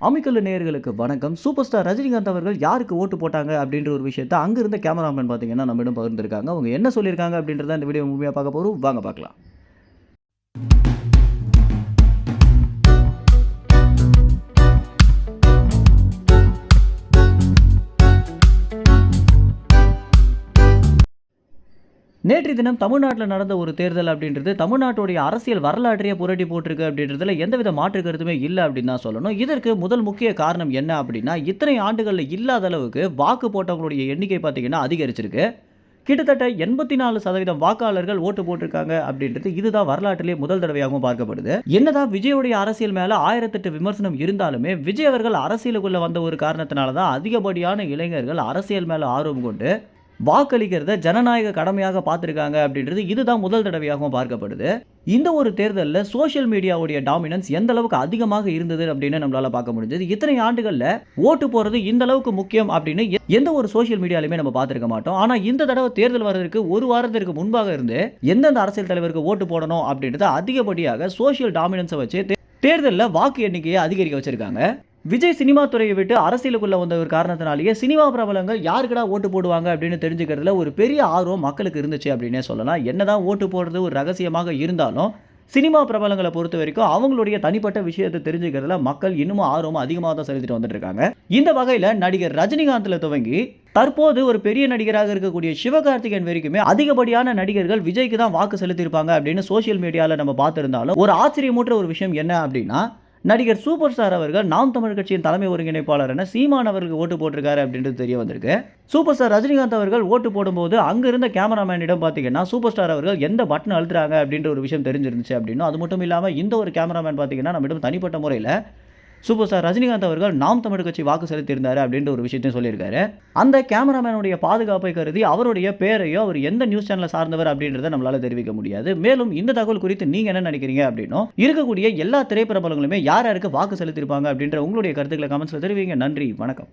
அமிக்கல்லு நேயர்களுக்கு வணக்கம். Super star Rajinikanth அவர்கள் யாருக்கு ஓட்டு போட்டாங்க அப்படின்ற ஒரு விஷயத்த அங்க இருந்த கேமராமேன் பார்த்தீங்கன்னா, நம்மிடம் பகிர்ந்திருக்காங்க. அவங்க என்ன சொல்லியிருக்காங்க அப்படின்றத இந்த வீடியோ முழுமையா பார்க்க போறோம். வாங்க பார்க்கலாம். நேற்றைய தினம் தமிழ்நாட்டில நடந்த ஒரு தேர்தல் அப்படின்றது தமிழ்நாட்டுடைய அரசியல் வரலாற்றையே புரட்டி போட்டிருக்கு அப்படின்றதுல எந்தவித மாற்று கருத்துமே இல்ல அப்படின்னு தான் சொல்லணும். இதற்கு முதல் முக்கிய காரணம் என்ன அப்படின்னா, இத்தனை ஆண்டுகள்ல இல்லாத அளவுக்கு வாக்கு போட்டவங்களுடைய எண்ணிக்கை பார்த்தீங்கன்னா அதிகரிச்சிருக்கு. கிட்டத்தட்ட 84% வாக்காளர்கள் ஓட்டு போட்டிருக்காங்க அப்படின்றது இதுதான் வரலாற்றிலே முதல் தடவையாகவும் பார்க்கப்படுது. என்னதான் விஜயுடைய அரசியல் மேல 1008 விமர்சனம் இருந்தாலுமே, விஜய் அவர்கள் அரசியலுக்குள்ள வந்த ஒரு காரணத்தினால தான் அதிகப்படியான இளைஞர்கள் அரசியல் மேல ஆர்வம் கொண்டு வாக்களிக்கிறத ஜனநாயக கடமையாக பார்த்திருக்காங்க அப்படின்றது இதுதான் முதல் தடவையாகவும் பார்க்கப்படுது. இந்த ஒரு தேர்தல்ல சோசியல் மீடியாவுடைய டாமினன்ஸ் எந்த அளவுக்கு அதிகமாக இருந்தது அப்படின்னு நம்மளால பார்க்க முடிஞ்சது. இத்தனை ஆண்டுகள்ல ஓட்டு போறது இந்த அளவுக்கு முக்கியம் அப்படின்னு எந்த ஒரு சோசியல் மீடியாலுமே நம்ம பார்த்திருக்க மாட்டோம். ஆனா இந்த தடவை தேர்தல் வர்றதுக்கு ஒரு வாரத்திற்கு முன்பாக இருந்து எந்தெந்த அரசியல் தலைவருக்கு ஓட்டு போடணும் அப்படின்றத அதிகப்படியாக சோசியல் டாமினன்ஸை வச்சு தேர்தல்ல வாக்கு எண்ணிக்கையை அதிகரிக்க வச்சிருக்காங்க. விஜய் சினிமா துறையை விட்டு அரசியலுக்குள்ள வந்த ஒரு காரணத்தினாலேயே சினிமா பிரபலங்கள் யாருக்குடா ஓட்டு போடுவாங்க அப்படின்னு தெரிஞ்சுக்கிறதுல ஒரு பெரிய ஆர்வம் மக்களுக்கு இருந்துச்சு அப்படின்னே சொல்லலாம். என்னதான் ஓட்டு போடுறது ஒரு ரகசியமாக இருந்தாலும் சினிமா பிரபலங்களை பொறுத்த வரைக்கும் அவங்களுடைய தனிப்பட்ட விஷயத்தை தெரிஞ்சுக்கிறதுல மக்கள் இன்னமும் ஆர்வம் அதிகமாக தான் செலுத்திட்டு வந்துட்டு இருக்காங்க. இந்த வகையில நடிகர் ரஜினிகாந்த்ல துவங்கி தற்போது ஒரு பெரிய நடிகராக இருக்கக்கூடிய சிவகார்த்திகேயன் வரைக்குமே அதிகப்படியான நடிகர்கள் விஜய்க்கு தான் வாக்கு செலுத்தியிருப்பாங்க அப்படின்னு சோசியல் மீடியால நம்ம பார்த்திருந்தாலும் ஒரு ஆச்சரியமூற்ற ஒரு விஷயம் என்ன அப்படின்னா, நடிகர் சூப்பர் ஸ்டார் அவர்கள் நாம் தமிழர் கட்சியின் தலைமை ஒருங்கிணைப்பாளரான சீமான் அவர்களுக்கு ஓட்டு போட்டிருக்காரு அப்படின்றது தெரிய வந்திருக்கு. சூப்பர் ஸ்டார் ரஜினிகாந்த் அவர்கள் ஓட்டு போடும்போது அங்க இருந்த கேமராமேனிடம் பார்த்தீங்கன்னா சூப்பர் ஸ்டார் அவர்கள் எந்த பட்டன் அழுத்துறாங்க அப்படின்ற ஒரு விஷயம் தெரிஞ்சிருந்துச்சு அப்படின்னும், அது மட்டும் இல்லாம இந்த ஒரு கேமராமேன் பார்த்தீங்கன்னா நம்மிடம் தனிப்பட்ட முறையில் சூப்பர் ஸ்டார் ரஜினிகாந்த் அவர்கள் நாம் தமிழர் கட்சி வாக்கு செலுத்தியிருந்தாரு அப்படின்ற ஒரு விஷயத்தையும் சொல்லியிருக்காரு. அந்த கேமராமேனுடைய பாதுகாப்பை கருதி அவருடைய பேரையோ அவர் எந்த நியூஸ் சேனலை சார்ந்தவர் அப்படின்றத நம்மளால தெரிவிக்க முடியாது. மேலும் இந்த தகவல் குறித்து நீங்க என்ன நினைக்கிறீங்க அப்படின்னும், இருக்கக்கூடிய எல்லா திரைப்பிரபலங்களுமே யார் யாருக்கு வாக்கு செலுத்தியிருப்பாங்க அப்படின்ற உங்களுடைய கருத்துக்களை கமெண்ட்ஸ்ல தெரிவிங்க. நன்றி, வணக்கம்.